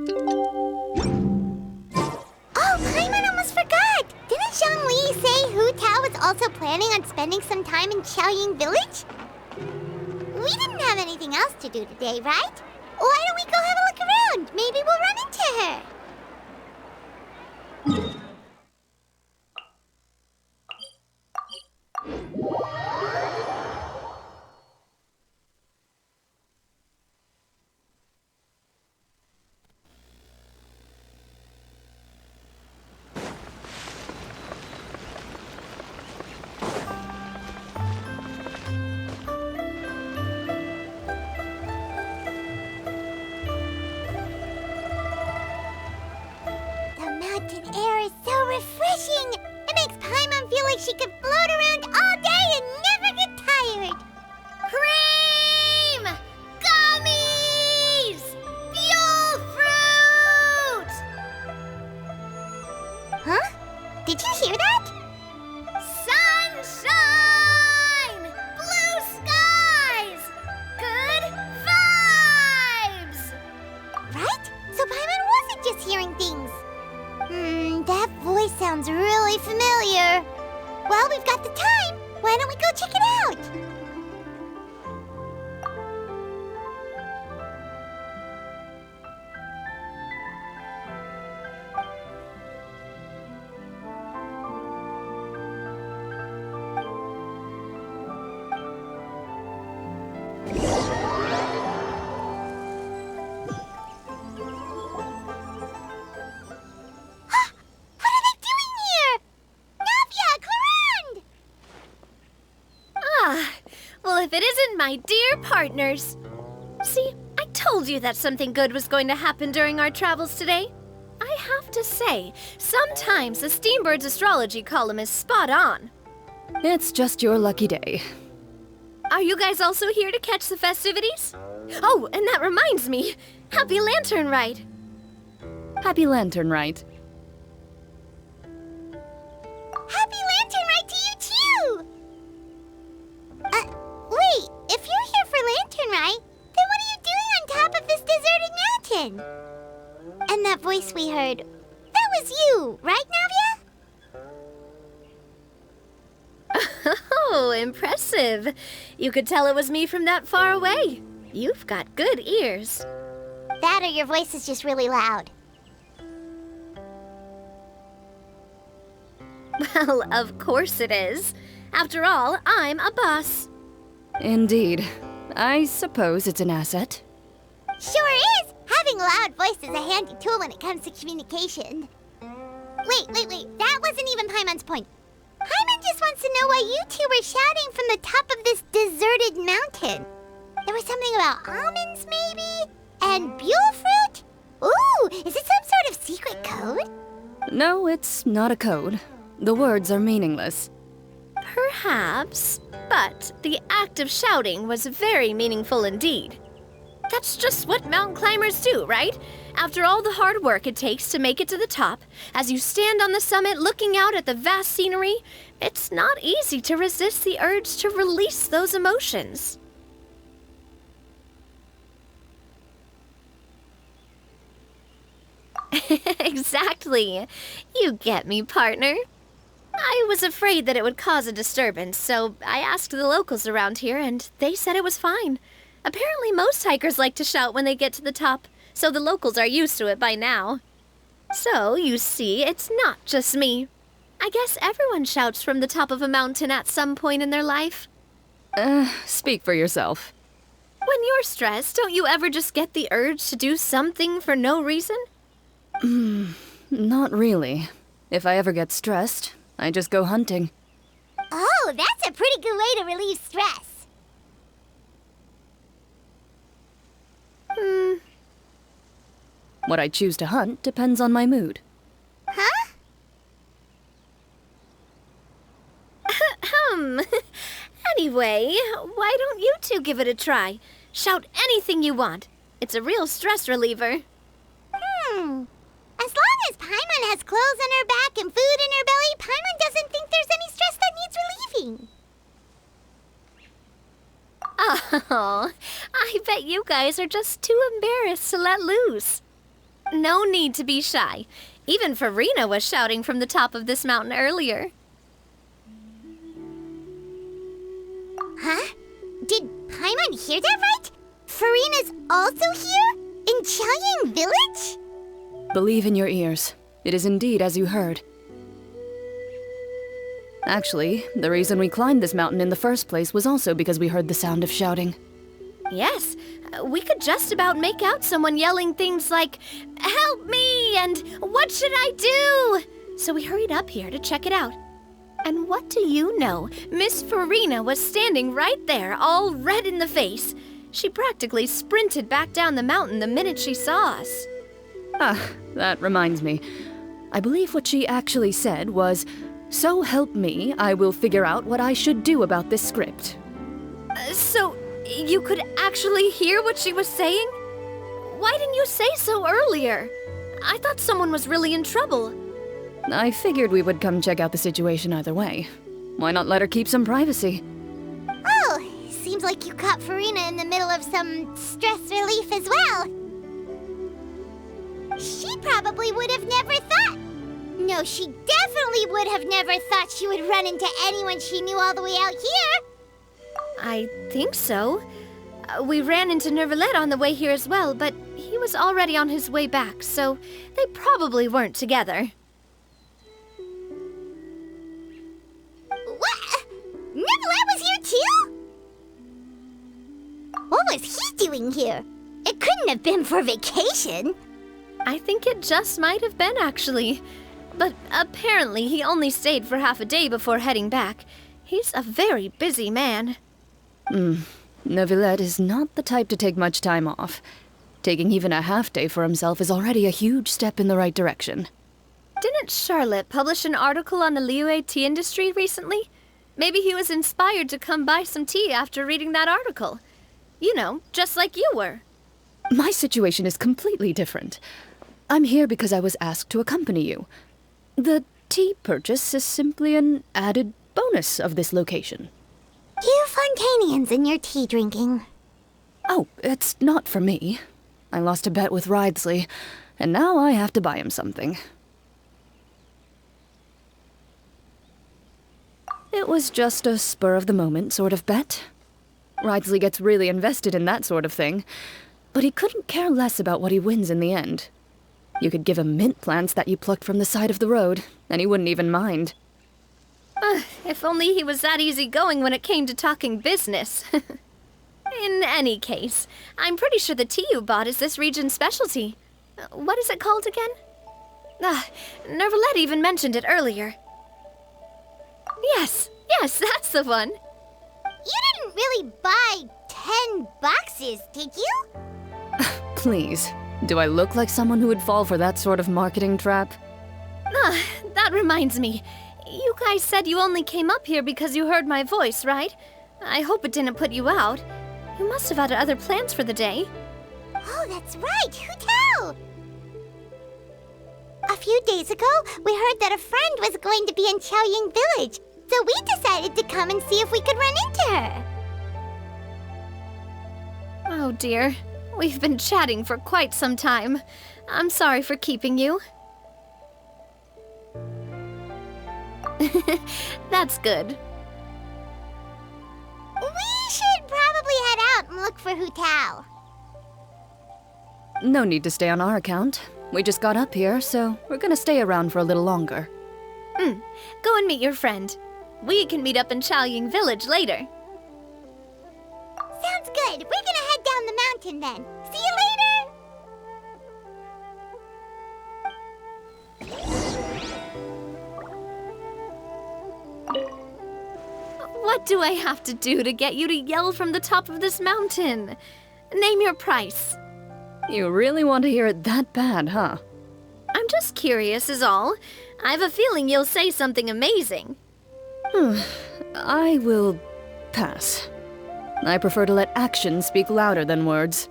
Oh, Paimon almost forgot! Didn't Zhongli say Hu Tao was also planning on spending some time in Qiaoying Village? We didn't have anything else to do today, right? Why don't we go have a look around? Maybe we'll run into her. Refreshing! It makes Paimon feel like she could float around all day and never get tired. Cream! Gummies! Fuel fruit! Huh? Did you hear that? Sunshine! Blue skies! Good vibes! Right? So Paimon wasn't just hearing things. That voice sounds really familiar. Well, we've got the time. Why don't we go check it out? If it isn't my dear partners. See, I told you that something good was going to happen during our travels today. I have to say, sometimes the Steambird's astrology column is spot on. It's just your lucky day. Are you guys also here to catch the festivities? Oh, and that reminds me, Happy Lantern Rite. Happy Lantern Rite. Happy Lantern Rite to you too! Wait, if you're here for Lantern Rite, then what are you doing on top of this deserted mountain? And that voice we heard, that was you, right, Navia? Oh, impressive. You could tell it was me from that far away. You've got good ears. That or your voice is just really loud. Well, of course it is. After all, I'm a boss. Indeed. I suppose it's an asset. Sure is! Having a loud voice is a handy tool when it comes to communication. Wait. That wasn't even Paimon's point. Paimon just wants to know why you two were shouting from the top of this deserted mountain. There was something about almonds, maybe? And buell fruit? Ooh, is it some sort of secret code? No, it's not a code. The words are meaningless. Perhaps, but the act of shouting was very meaningful indeed. That's just what mountain climbers do, right? After all the hard work it takes to make it to the top, as you stand on the summit looking out at the vast scenery, it's not easy to resist the urge to release those emotions. Exactly. You get me, partner. I was afraid that it would cause a disturbance, so I asked the locals around here, and they said it was fine. Apparently most hikers like to shout when they get to the top, so the locals are used to it by now. So, you see, it's not just me. I guess everyone shouts from the top of a mountain at some point in their life. Speak for yourself. When you're stressed, don't you ever just get the urge to do something for no reason? Not really. If I ever get stressed, I just go hunting. Oh, that's a pretty good way to relieve stress. What I choose to hunt depends on my mood. Huh? Anyway, why don't you two give it a try? Shout anything you want. It's a real stress reliever. As long as Paimon has clothes on her back and food in her belly, Paimon doesn't think there's any stress that needs relieving. Oh, I bet you guys are just too embarrassed to let loose. No need to be shy. Even Furina was shouting from the top of this mountain earlier. Huh? Did Paimon hear that right? Furina's also here? In Qiaoying Village? Believe in your ears. It is indeed as you heard. Actually, the reason we climbed this mountain in the first place was also because we heard the sound of shouting. Yes, we could just about make out someone yelling things like, "Help me!" and "What should I do?" So we hurried up here to check it out. And what do you know? Miss Furina was standing right there, all red in the face. She practically sprinted back down the mountain the minute she saw us. Ah, that reminds me. I believe what she actually said was, "So help me, I will figure out what I should do about this script." So, you could actually hear what she was saying? Why didn't you say so earlier? I thought someone was really in trouble. I figured we would come check out the situation either way. Why not let her keep some privacy? Oh, seems like you caught Furina in the middle of some stress relief as well. She probably would have never thought. No, she definitely would have never thought she would run into anyone she knew all the way out here. I think so. We ran into Neuvillette on the way here as well, but he was already on his way back, so they probably weren't together. What? Neuvillette was here too? What was he doing here? It couldn't have been for vacation. I think it just might have been, actually. But apparently he only stayed for half a day before heading back. He's a very busy man. Neuvillette is not the type to take much time off. Taking even a half day for himself is already a huge step in the right direction. Didn't Charlotte publish an article on the Liyue tea industry recently? Maybe he was inspired to come buy some tea after reading that article. You know, just like you were. My situation is completely different. I'm here because I was asked to accompany you. The tea purchase is simply an added bonus of this location. You Fontanians and your tea drinking. Oh, it's not for me. I lost a bet with Ridesley, and now I have to buy him something. It was just a spur-of-the-moment sort of bet. Ridesley gets really invested in that sort of thing, but he couldn't care less about what he wins in the end. You could give him mint plants that you plucked from the side of the road, and he wouldn't even mind. If only he was that easygoing when it came to talking business. In any case, I'm pretty sure the tea you bought is this region's specialty. What is it called again? Neuvillette even mentioned it earlier. Yes, that's the one. You didn't really buy 10 boxes, did you? Please, do I look like someone who would fall for that sort of marketing trap? That reminds me. You guys said you only came up here because you heard my voice, right? I hope it didn't put you out. You must have had other plans for the day. Oh, that's right. Who tell? A few days ago, we heard that a friend was going to be in Qiaoying Village, so we decided to come and see if we could run into her. Oh dear. We've been chatting for quite some time. I'm sorry for keeping you. That's good. We should probably head out and look for Hu Tao. No need to stay on our account. We just got up here, so we're gonna stay around for a little longer. Go and meet your friend. We can meet up in Qiaoying Village later. Sounds good. We're gonna head down the mountain then. See you later! What do I have to do to get you to yell from the top of this mountain? Name your price. You really want to hear it that bad, huh? I'm just curious is all. I have a feeling you'll say something amazing. I will pass. I prefer to let actions speak louder than words.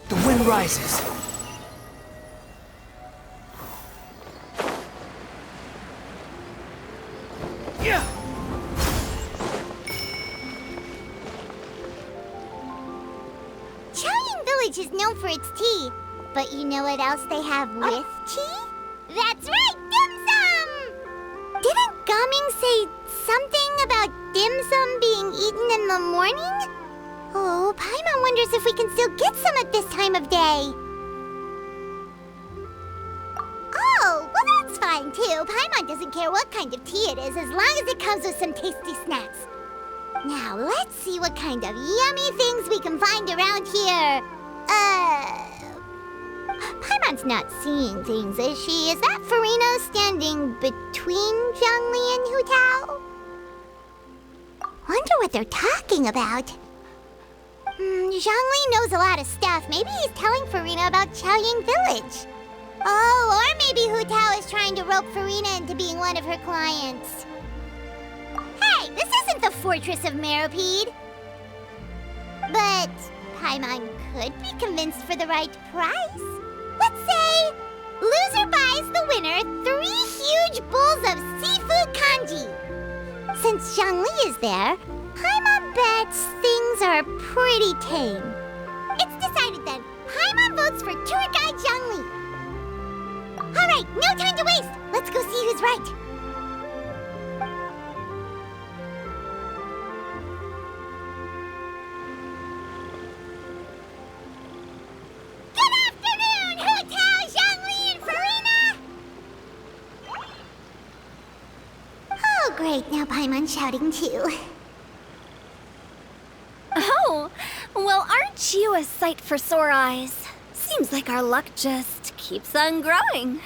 The wind rises. Yeah. Village is known for its tea. But you know what else they have with tea? That's right, dim sum! Didn't Gaming say something about dim sum being eaten in the morning? Oh, Paimon wonders if we can still get some at this time of day. Oh, well that's fine too. Paimon doesn't care what kind of tea it is as long as it comes with some tasty snacks. Now, let's see what kind of yummy things we can find around here. Paimon's not seeing things, is she? Is that Furina standing between Zhongli and Hu Tao? Wonder what they're talking about. Zhongli knows a lot of stuff. Maybe he's telling Furina about Qiaoying Village. Oh, or maybe Hu Tao is trying to rope Furina into being one of her clients. Hey, this isn't the Fortress of Meropide. But Paimon could be convinced for the right price. Let's say, loser buys the winner 3 huge bowls of seafood kanji. Since Zhongli is there, Paimon bets things are pretty tame. It's decided then. Paimon votes for tour guide Zhongli. All right, no time to waste. Let's go see who's right. Great, now Paimon's shouting too. Oh, well, aren't you a sight for sore eyes? Seems like our luck just keeps on growing.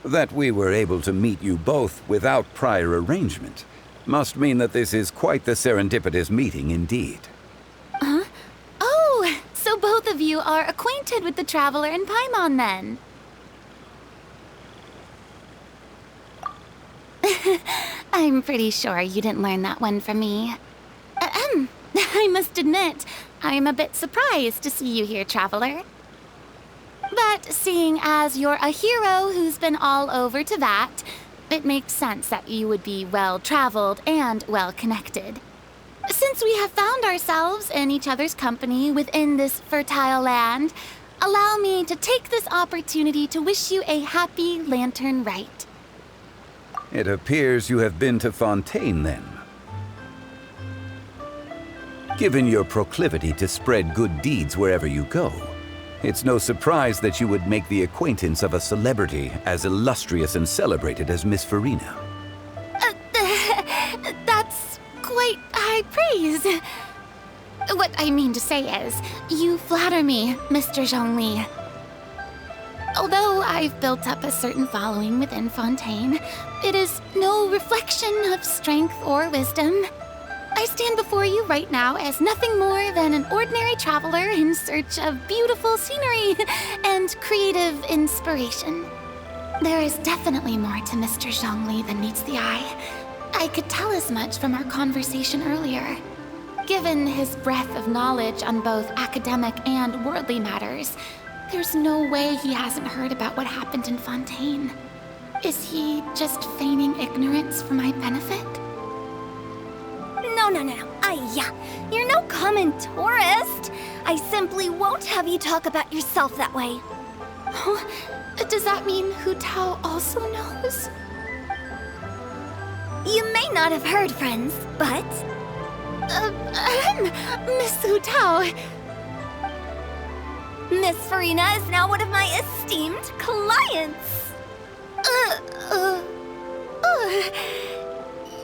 That we were able to meet you both without prior arrangement must mean that this is quite the serendipitous meeting indeed. Huh? Oh, so both of you are acquainted with the Traveler and Paimon then? I'm pretty sure you didn't learn that one from me. I must admit, I'm a bit surprised to see you here, Traveler. But seeing as you're a hero who's been all over Teyvat, it makes sense that you would be well-traveled and well-connected. Since we have found ourselves in each other's company within this fertile land, allow me to take this opportunity to wish you a happy Lantern Rite. It appears you have been to Fontaine, then. Given your proclivity to spread good deeds wherever you go, it's no surprise that you would make the acquaintance of a celebrity as illustrious and celebrated as Miss Furina. That's quite high praise. What I mean to say is, you flatter me, Mr. Zhongli. Although I've built up a certain following within Fontaine, it is no reflection of strength or wisdom. I stand before you right now as nothing more than an ordinary traveler in search of beautiful scenery and creative inspiration. There is definitely more to Mr. Zhongli than meets the eye. I could tell as much from our conversation earlier. Given his breadth of knowledge on both academic and worldly matters, there's no way he hasn't heard about what happened in Fontaine. Is he just feigning ignorance for my benefit? No. You're no common tourist. I simply won't have you talk about yourself that way. Oh, does that mean Hu Tao also knows? You may not have heard, friends, but... Miss Hu Tao... Miss Furina is now one of my esteemed clients.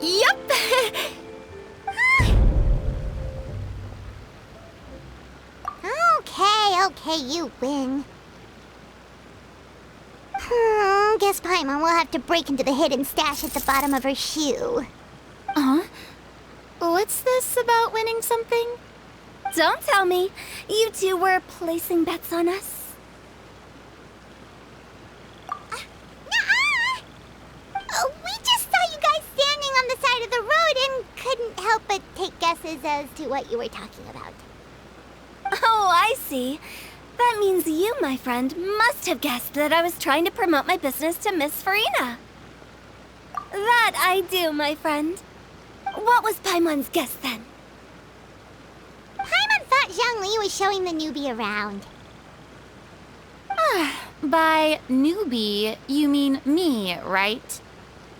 Yup. Okay, you win. Guess Paimon will have to break into the hidden stash at the bottom of her shoe. What's this about winning something? Don't tell me. You two were placing bets on us. We just saw you guys standing on the side of the road and couldn't help but take guesses as to what you were talking about. Oh, I see. That means you, my friend, must have guessed that I was trying to promote my business to Miss Furina. That I do, my friend. What was Paimon's guess then? Paimon thought Zhongli was showing the newbie around. By newbie, you mean me, right?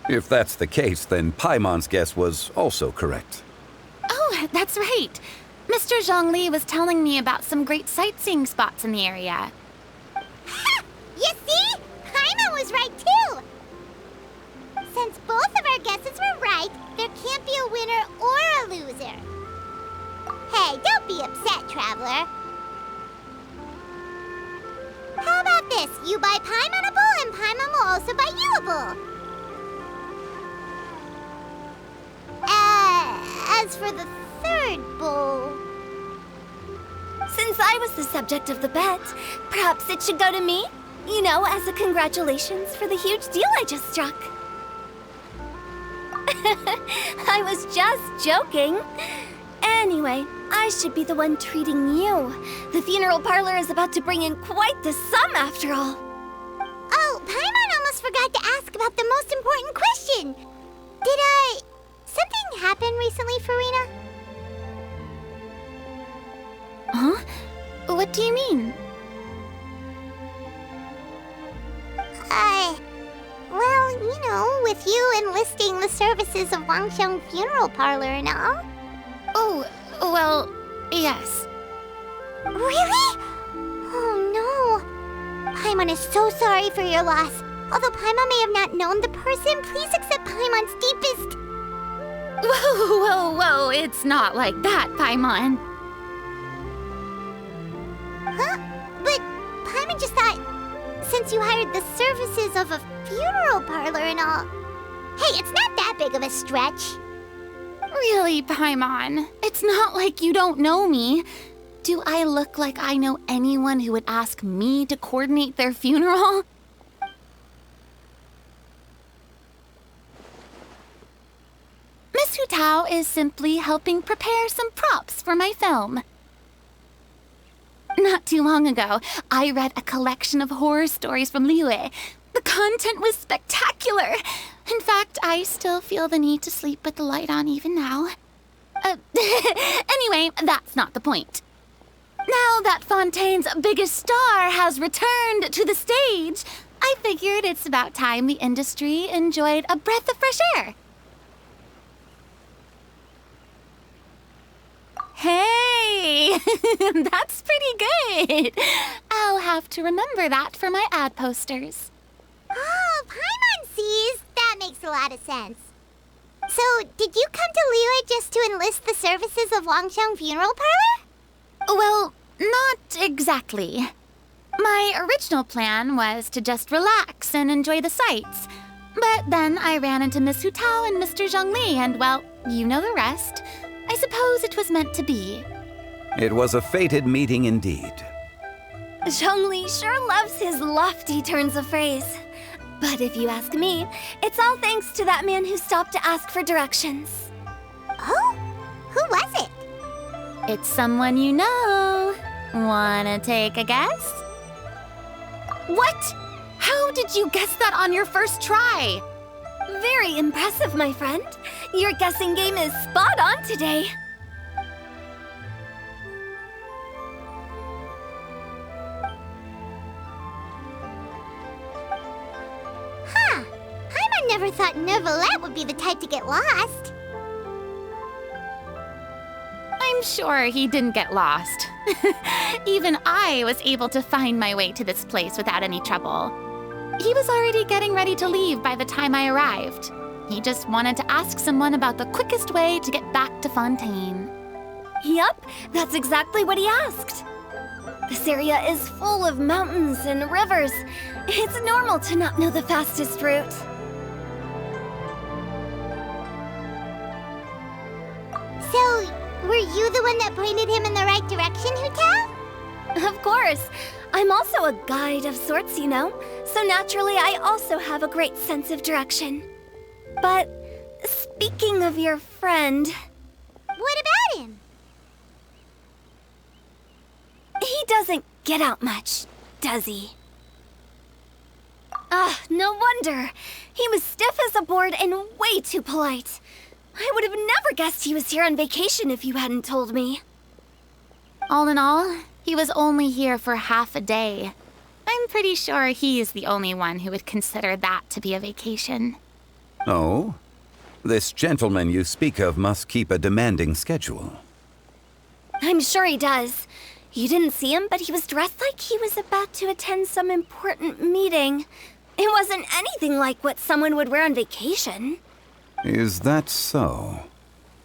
If that's the case, then Paimon's guess was also correct. Oh, that's right. Mr. Zhongli was telling me about some great sightseeing spots in the area. Ha! You see? Paimon was right too! Since both of our guesses were right, there can't be a winner or a loser. Hey, don't be upset, Traveler. How about this? You buy Paimon a bowl, and Paimon will also buy you a bowl. As for the third bowl... Since I was the subject of the bet, perhaps it should go to me? You know, as a congratulations for the huge deal I just struck. I was just joking. Anyway, I should be the one treating you. The funeral parlor is about to bring in quite the sum after all. Oh, Paimon almost forgot to ask about the most important question. Something happen recently, Furina? Huh? What do you mean? Well, you know, with you enlisting the services of Wangxiang Funeral Parlor and all. Oh, well, yes. Really? Oh no. Paimon is so sorry for your loss. Although Paimon may have not known the person, please accept Paimon's deepest... Whoa, it's not like that, Paimon. Huh? But Paimon just thought, since you hired the services of a funeral parlor and all... Hey, it's not that big of a stretch. Really, Paimon? It's not like you don't know me. Do I look like I know anyone who would ask me to coordinate their funeral? Miss Hu Tao is simply helping prepare some props for my film. Not too long ago, I read a collection of horror stories from Liyue. The content was spectacular. In fact, I still feel the need to sleep with the light on even now. Anyway, that's not the point. Now that Fontaine's biggest star has returned to the stage, I figured it's about time the industry enjoyed a breath of fresh air. Hey, that's pretty good. I'll have to remember that for my ad posters. Oh, Paimon sees. That makes a lot of sense. So, did you come to Liyue just to enlist the services of Wangxiang Funeral Parlor? Well, not exactly. My original plan was to just relax and enjoy the sights. But then I ran into Miss Hu Tao and Mr. Zhongli, and well, you know the rest. I suppose it was meant to be. It was a fated meeting indeed. Zhongli sure loves his lofty turns of phrase. But if you ask me, it's all thanks to that man who stopped to ask for directions. Oh? Who was it? It's someone you know. Wanna take a guess? What? How did you guess that on your first try? Very impressive, my friend. Your guessing game is spot on today. Huh. Paimon never thought Neuvillette would be the type to get lost. I'm sure he didn't get lost. Even I was able to find my way to this place without any trouble. He was already getting ready to leave by the time I arrived. He just wanted to ask someone about the quickest way to get back to Fontaine. Yup, that's exactly what he asked. This area is full of mountains and rivers. It's normal to not know the fastest route. So, were you the one that pointed him in the right direction, Hu Tao? Of course. I'm also a guide of sorts, you know. So naturally, I also have a great sense of direction. But speaking of your friend... What about him? He doesn't get out much, does he? Ah, no wonder. He was stiff as a board and way too polite. I would have never guessed he was here on vacation if you hadn't told me. All in all, he was only here for half a day. I'm pretty sure he's the only one who would consider that to be a vacation. Oh? This gentleman you speak of must keep a demanding schedule. I'm sure he does. You didn't see him, but he was dressed like he was about to attend some important meeting. It wasn't anything like what someone would wear on vacation. Is that so?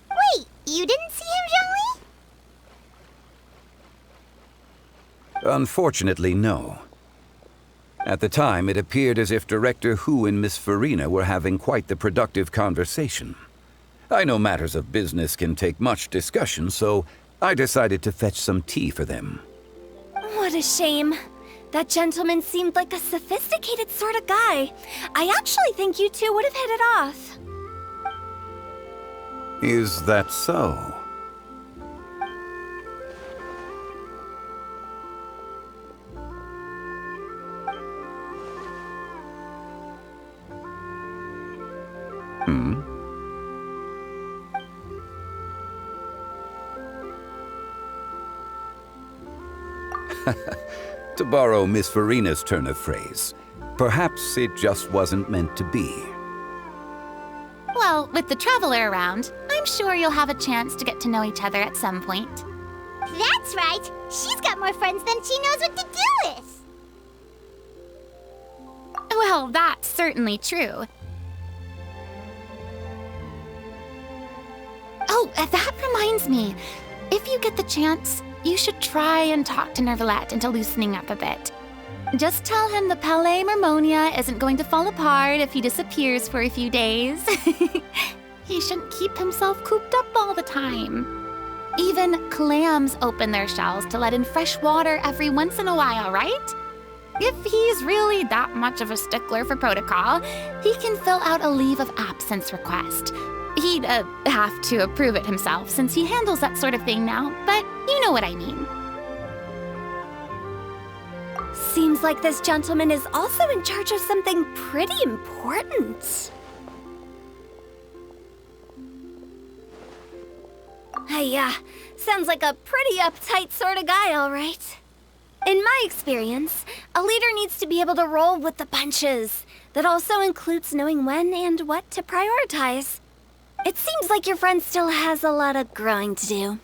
Wait, you didn't see him, Zhongli? Unfortunately, no. At the time, it appeared as if Director Hu and Miss Furina were having quite the productive conversation. I know matters of business can take much discussion, so I decided to fetch some tea for them. What a shame. That gentleman seemed like a sophisticated sort of guy. I actually think you two would have hit it off. Is that so? To borrow Miss Furina's turn of phrase, perhaps it just wasn't meant to be. Well, with the Traveler around, I'm sure you'll have a chance to get to know each other at some point. That's right. She's got more friends than she knows what to do with. Well, that's certainly true. Oh, that reminds me. If you get the chance, you should try and talk to Neuvillette into loosening up a bit. Just tell him the Palais Mermonia isn't going to fall apart if he disappears for a few days. He shouldn't keep himself cooped up all the time. Even clams open their shells to let in fresh water every once in a while, right? If he's really that much of a stickler for protocol, he can fill out a leave of absence request. He'd have to approve it himself since he handles that sort of thing now, but you know what I mean. Seems like this gentleman is also in charge of something pretty important. Sounds like a pretty uptight sort of guy, all right. In my experience, a leader needs to be able to roll with the punches. That also includes knowing when and what to prioritize. It seems like your friend still has a lot of growing to do.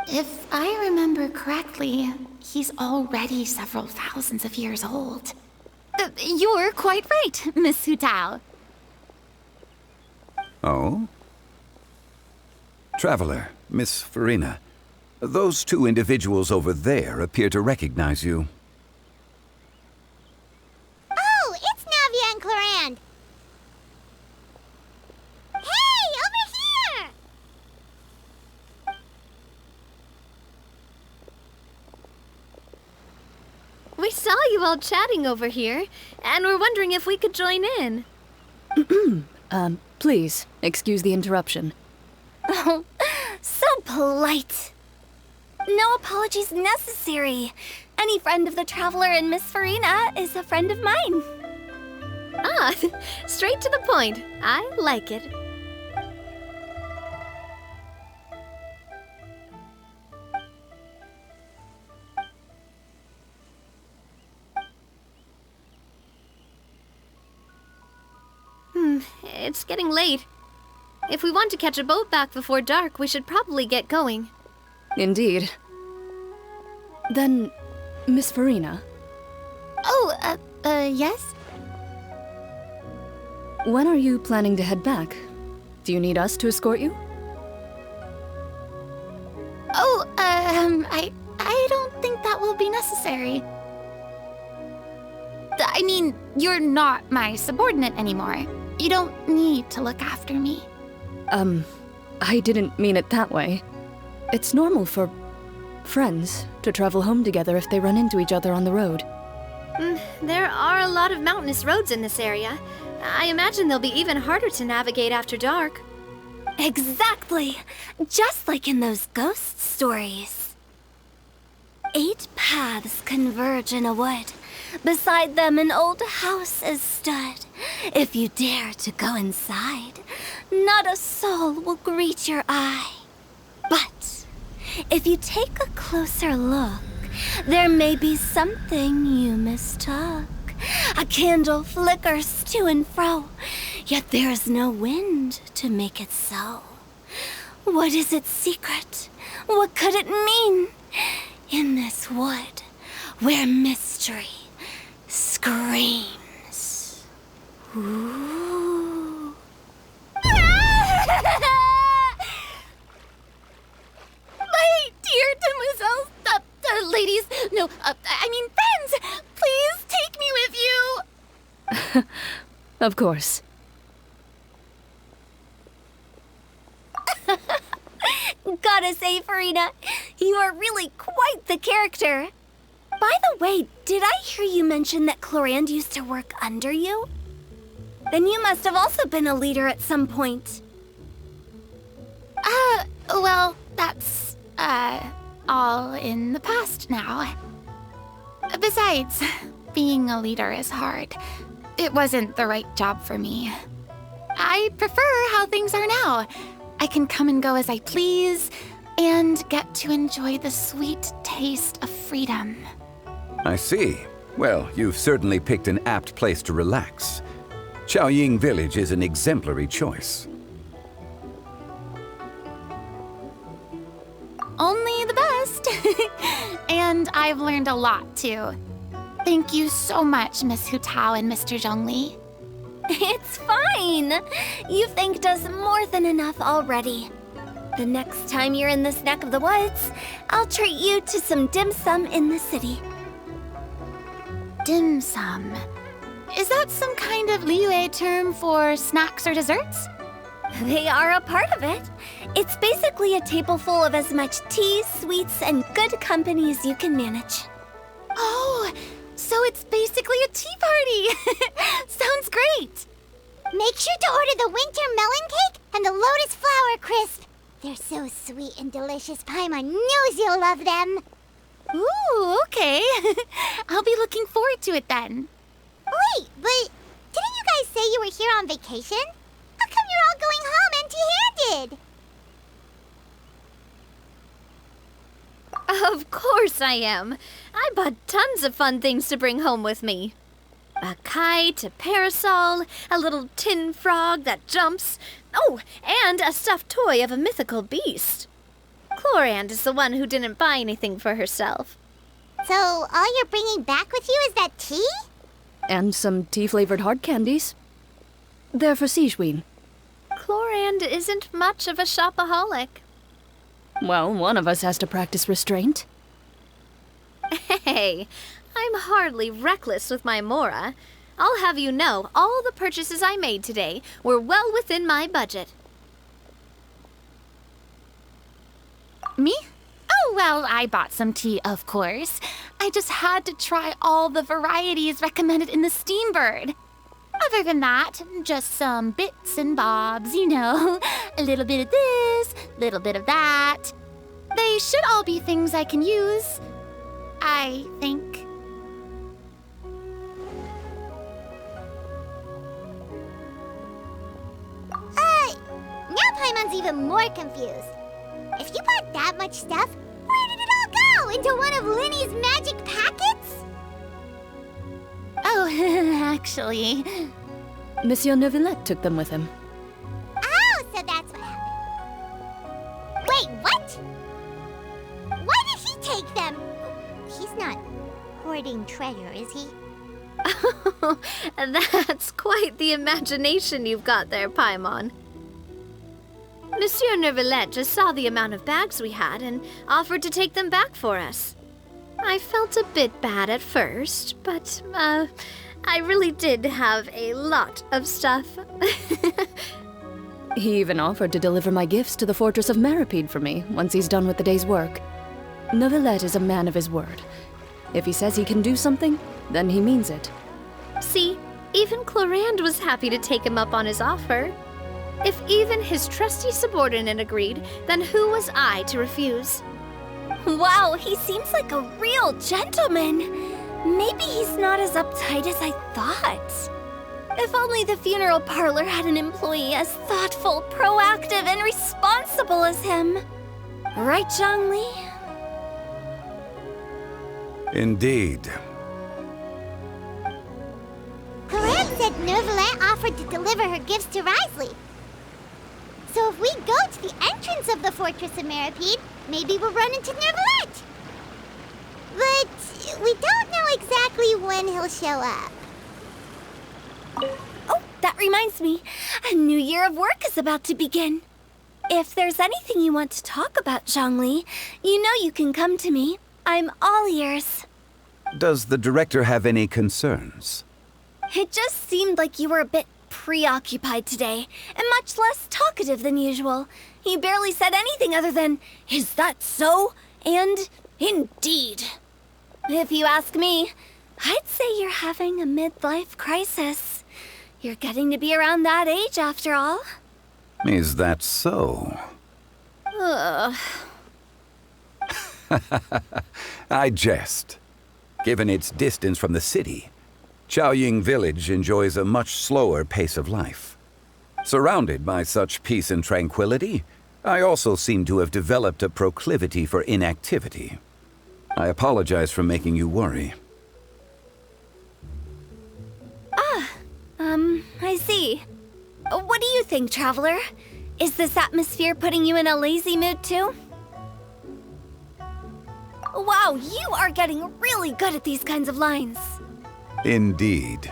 If I remember correctly, he's already several thousands of years old. You're quite right, Miss Hu Tao. Oh? Traveler, Miss Furina, those two individuals over there appear to recognize you. Oh, it's Navia and Clorinde. Hey, over here! We saw you all chatting over here, and we're wondering if we could join in. Please, excuse the interruption. Oh, so polite. No apologies necessary. Any friend of the Traveler and Miss Furina is a friend of mine. Ah, straight to the point. I like it. It's getting late. If we want to catch a boat back before dark, we should probably get going. Indeed. Then, Miss Furina, Oh, yes? when are you planning to head back? Do you need us to escort you? Oh, I don't think that will be necessary. I mean, you're not my subordinate anymore. You don't need to look after me. I didn't mean it that way. It's normal for friends to travel home together if they run into each other on the road. There are a lot of mountainous roads in this area. I imagine they'll be even harder to navigate after dark. Exactly! Just like in those ghost stories. 8 paths converge in a wood. Beside them an old house is stood. If you dare to go inside, not a soul will greet your eye. But if you take a closer look, there may be something you mistook. A candle flickers to and fro, yet there is no wind to make it so. What is its secret? What could it mean? In this wood, where mystery screams. Ooh. My dear demoiselles, ladies, no, I mean friends, please take me with you. Of course. Gotta say, Furina, you are really quite the character. By the way, did I hear you mention that Clorinde used to work under you? Then you must have also been a leader at some point. Well, that's, all in the past now. Besides, being a leader is hard. It wasn't the right job for me. I prefer how things are now. I can come and go as I please, and get to enjoy the sweet taste of freedom. I see. Well, you've certainly picked an apt place to relax. Qiaoying Village is an exemplary choice. Only the best. And I've learned a lot, too. Thank you so much, Miss Hu Tao and Mr. Zhongli. It's fine. You've thanked us more than enough already. The next time you're in this neck of the woods, I'll treat you to some dim sum in the city. Dim sum. Is that some kind of Liyue term for snacks or desserts? They are a part of it. It's basically a table full of as much tea, sweets, and good company as you can manage. Oh, so it's basically a tea party. Sounds great. Make sure to order the winter melon cake and the lotus flower crisp. They're so sweet and delicious. Paimon knows you'll love them. Ooh, okay. I'll be looking forward to it then. Wait, but didn't you guys say you were here on vacation? How come you're all going home empty-handed? Of course I am. I bought tons of fun things to bring home with me. A kite, a parasol, a little tin frog that jumps. Oh, and a stuffed toy of a mythical beast. Clorinde is the one who didn't buy anything for herself. So all you're bringing back with you is that tea? And some tea-flavored hard candies. They're for Sigewinne. Clorinde isn't much of a shopaholic. Well, one of us has to practice restraint. Hey, I'm hardly reckless with my Mora. I'll have you know, all the purchases I made today were well within my budget. Me? Oh, well, I bought some tea, of course. I just had to try all the varieties recommended in the Steambird. Other than that, just some bits and bobs, you know. A little bit of this, little bit of that. They should all be things I can use, I think. Now Paimon's even more confused. If you bought that much stuff, where did it all go? Into one of Linny's magic packets? Oh, actually... Monsieur Neuvillette took them with him. Oh, so that's what happened. Wait, what? Why did he take them? He's not hoarding treasure, is he? That's quite the imagination you've got there, Paimon. Monsieur Neuvillette just saw the amount of bags we had and offered to take them back for us. I felt a bit bad at first, but, I really did have a lot of stuff. He even offered to deliver my gifts to the Fortress of Meripede for me once he's done with the day's work. Neuvillette is a man of his word. If he says he can do something, then he means it. See, even Clorinde was happy to take him up on his offer. If even his trusty subordinate agreed, then who was I to refuse? Wow, he seems like a real gentleman. Maybe he's not as uptight as I thought. If only the funeral parlor had an employee as thoughtful, proactive, and responsible as him. Right, Zhongli? Indeed. Clorinde said Neuvillette offered to deliver her gifts to Wriothesley. So if we go to the entrance of the Fortress of Meripede, maybe we'll run into Neuvillette. But we don't know exactly when he'll show up. Oh, that reminds me. A new year of work is about to begin. If there's anything you want to talk about, Zhongli, you know you can come to me. I'm all ears. Does the director have any concerns? It just seemed like you were a bit preoccupied today, and much less talkative than usual. He barely said anything other than, "Is that so?" and "Indeed." If you ask me, I'd say you're having a midlife crisis. You're getting to be around that age after all. Is that so? Ugh. I jest. Given its distance from the city, Qiaoying Village enjoys a much slower pace of life. Surrounded by such peace and tranquility, I also seem to have developed a proclivity for inactivity. I apologize for making you worry. I see. What do you think, Traveler? Is this atmosphere putting you in a lazy mood too? Wow, you are getting really good at these kinds of lines. Indeed.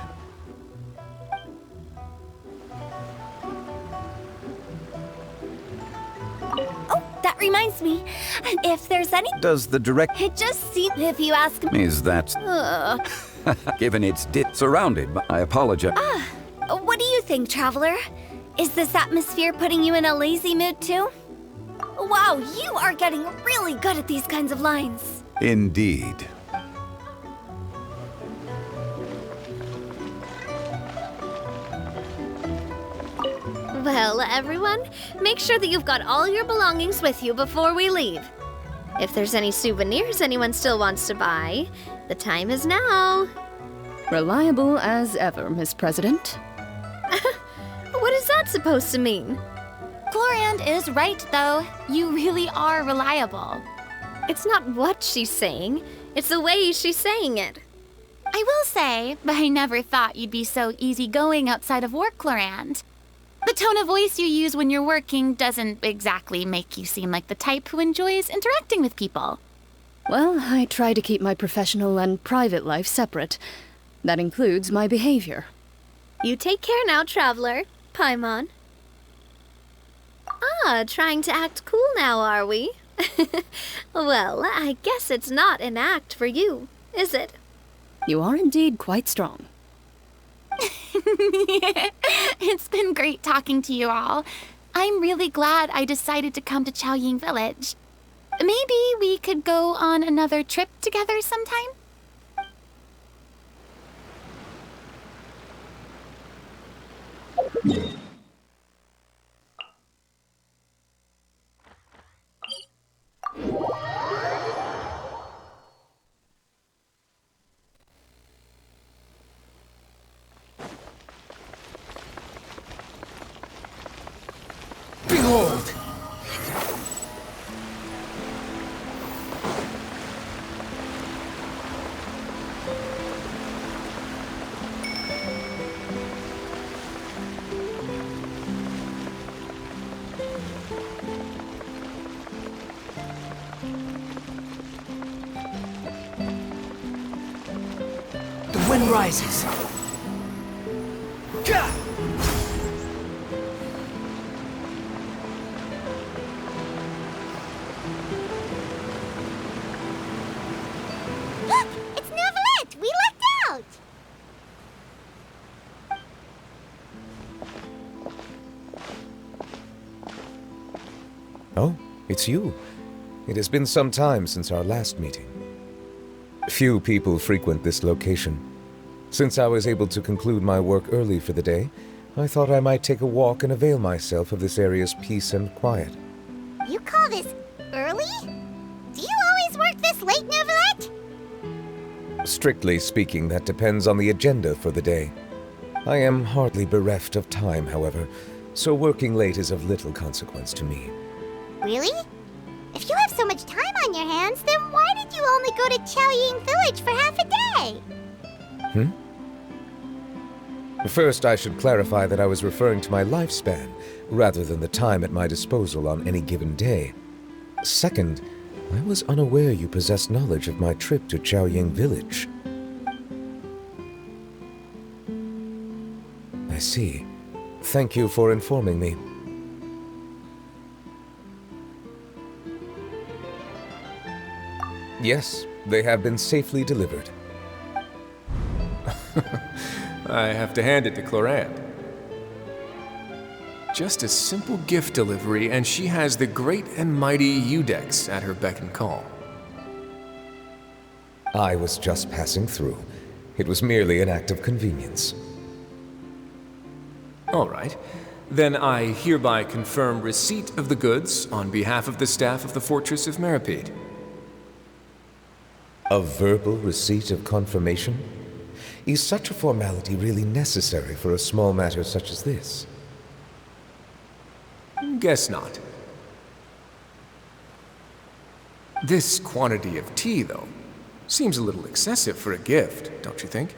Oh, that reminds me. If there's any... Does the direct... It just seems... If you ask me... Is that... Given its surrounded by... I apologize. What do you think, Traveler? Is this atmosphere putting you in a lazy mood too? Wow, you are getting really good at these kinds of lines. Indeed. Well, everyone, make sure that you've got all your belongings with you before we leave. If there's any souvenirs anyone still wants to buy, the time is now. Reliable as ever, Miss President. What is that supposed to mean? Clorinde is right, though. You really are reliable. It's not what she's saying, it's the way she's saying it. I will say, I never thought you'd be so easygoing outside of work, Clorinde. The tone of voice you use when you're working doesn't exactly make you seem like the type who enjoys interacting with people. Well, I try to keep my professional and private life separate. That includes my behavior. You take care now, Traveler. Paimon. Trying to act cool now, are we? Well, I guess it's not an act for you, is it? You are indeed quite strong. It's been great talking to you all. I'm really glad I decided to come to Qiaoying Village. Maybe we could go on another trip together sometime? Behold! The wind rises. Gah! Look! It's Neuvillette! We lucked out! Oh, it's you. It has been some time since our last meeting. Few people frequent this location. Since I was able to conclude my work early for the day, I thought I might take a walk and avail myself of this area's peace and quiet. You call this early? Do you always work this late, Neuvillette? Strictly speaking, that depends on the agenda for the day. I am hardly bereft of time, however, so working late is of little consequence to me. Really? If you have so much time on your hands, then why did you only go to Qiaoying Village for half a day? First, I should clarify that I was referring to my lifespan, rather than the time at my disposal on any given day. Second, I was unaware you possessed knowledge of my trip to Qiaoying Village. I see. Thank you for informing me. Yes, they have been safely delivered. I have to hand it to Clorinde. Just a simple gift delivery, and she has the great and mighty Udex at her beck and call. I was just passing through. It was merely an act of convenience. All right. Then I hereby confirm receipt of the goods on behalf of the staff of the Fortress of Meripede. A verbal receipt of confirmation? Is such a formality really necessary for a small matter such as this? Guess not. This quantity of tea, though, seems a little excessive for a gift, don't you think?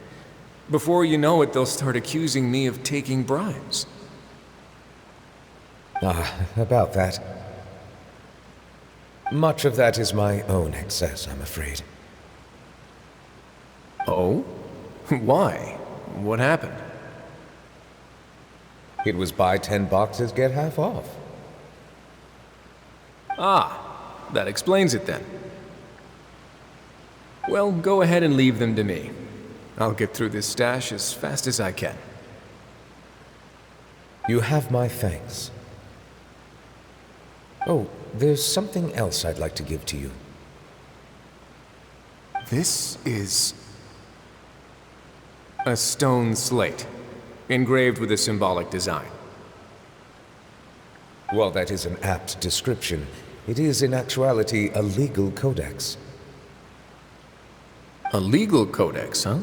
Before you know it, they'll start accusing me of taking bribes. About that. Much of that is my own excess, I'm afraid. Oh? Why? What happened? It was buy 10 boxes, get half off. Ah, that explains it then. Well, go ahead and leave them to me. I'll get through this stash as fast as I can. You have my thanks. Oh, there's something else I'd like to give to you. This is a stone slate, engraved with a symbolic design. While that is an apt description, it is in actuality a legal codex. A legal codex, huh?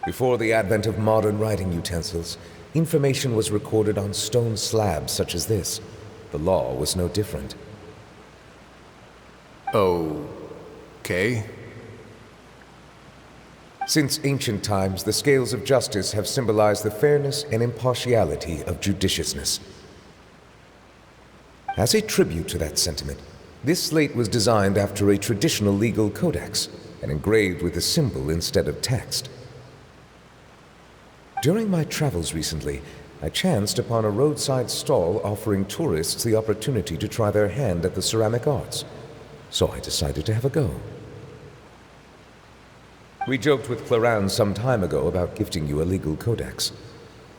Before the advent of modern writing utensils, information was recorded on stone slabs such as this. The law was no different. Okay. Since ancient times, the scales of justice have symbolized the fairness and impartiality of judiciousness. As a tribute to that sentiment, this slate was designed after a traditional legal codex and engraved with a symbol instead of text. During my travels recently, I chanced upon a roadside stall offering tourists the opportunity to try their hand at the ceramic arts, so I decided to have a go. We joked with Clorinde some time ago about gifting you a legal codex.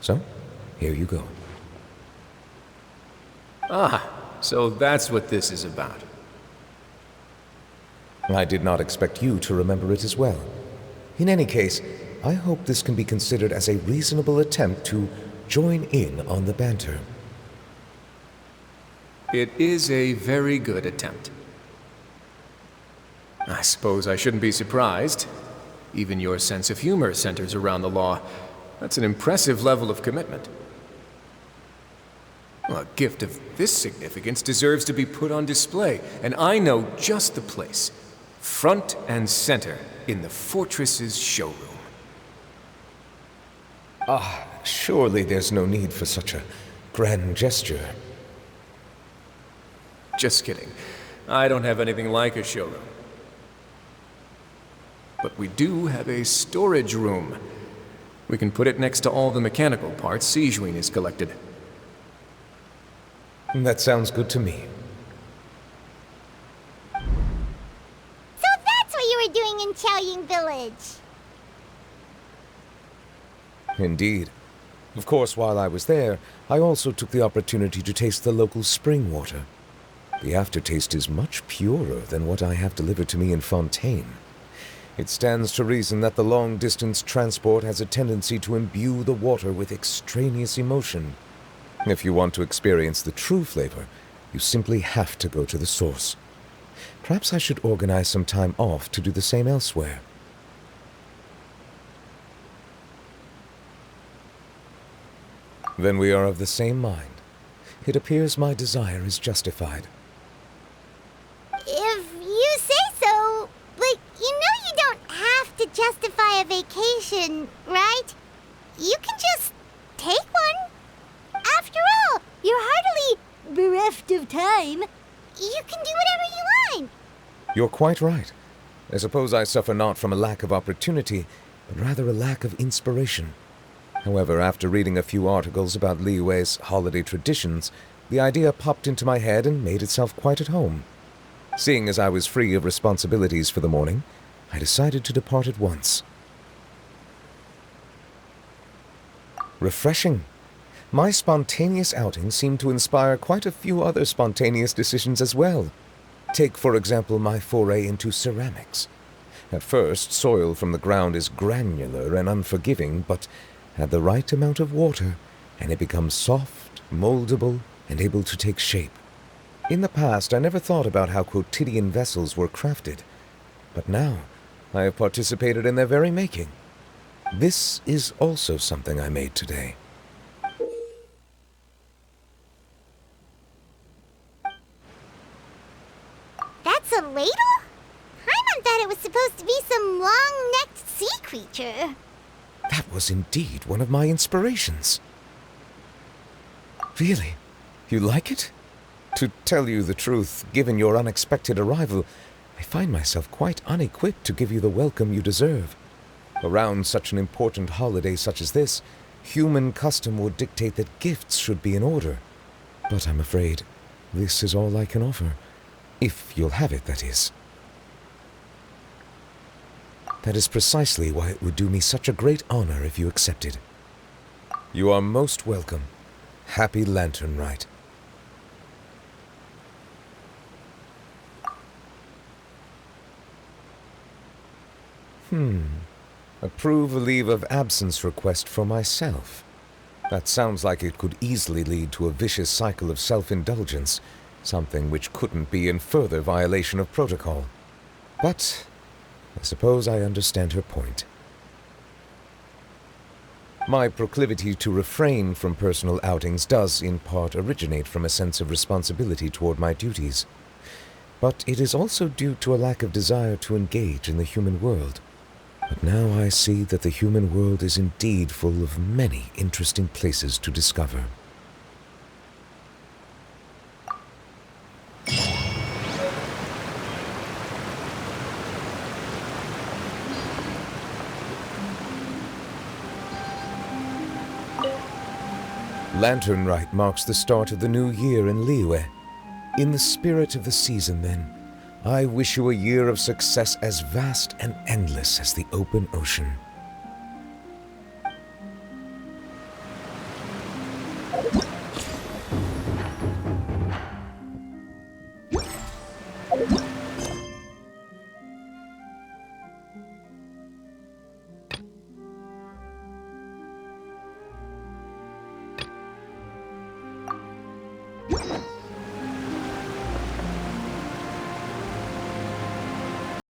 So, here you go. Ah, so that's what this is about. I did not expect you to remember it as well. In any case, I hope this can be considered as a reasonable attempt to join in on the banter. It is a very good attempt. I suppose I shouldn't be surprised. Even your sense of humor centers around the law. That's an impressive level of commitment. Well, a gift of this significance deserves to be put on display, and I know just the place. Front and center in the fortress's showroom. Surely there's no need for such a grand gesture. Just kidding. I don't have anything like a showroom. But we do have a storage room. We can put it next to all the mechanical parts Zhongli has collected. That sounds good to me. So that's what you were doing in Qiaoying Village. Indeed. Of course, while I was there, I also took the opportunity to taste the local spring water. The aftertaste is much purer than what I have delivered to me in Fontaine. It stands to reason that the long-distance transport has a tendency to imbue the water with extraneous emotion. If you want to experience the true flavor, you simply have to go to the source. Perhaps I should organize some time off to do the same elsewhere. Then we are of the same mind. It appears my desire is justified. If you say so, but you know you don't have to justify a vacation, right? You can just take one. After all, you're hardly bereft of time. You can do whatever you want. You're quite right. I suppose I suffer not from a lack of opportunity, but rather a lack of inspiration. However, after reading a few articles about Liyue's holiday traditions, the idea popped into my head and made itself quite at home. Seeing as I was free of responsibilities for the morning, I decided to depart at once. Refreshing. My spontaneous outing seemed to inspire quite a few other spontaneous decisions as well. Take, for example, my foray into ceramics. At first, soil from the ground is granular and unforgiving, but add the right amount of water, and it becomes soft, moldable, and able to take shape. In the past, I never thought about how quotidian vessels were crafted, but now I have participated in their very making. This is also something I made today. That's a ladle? Paimon thought it was supposed to be some long-necked sea creature. That was indeed one of my inspirations. Really? You like it? To tell you the truth, given your unexpected arrival, I find myself quite unequipped to give you the welcome you deserve. Around such an important holiday such as this, human custom would dictate that gifts should be in order. But I'm afraid this is all I can offer. If you'll have it, that is. That is precisely why it would do me such a great honor if you accepted. You are most welcome. Happy Lantern Rite. Approve a leave of absence request for myself. That sounds like it could easily lead to a vicious cycle of self-indulgence, something which couldn't be in further violation of protocol. But I suppose I understand her point. My proclivity to refrain from personal outings does, in part, originate from a sense of responsibility toward my duties. But it is also due to a lack of desire to engage in the human world. But now I see that the human world is indeed full of many interesting places to discover. Lantern Rite marks the start of the new year in Liyue. In the spirit of the season, then, I wish you a year of success as vast and endless as the open ocean.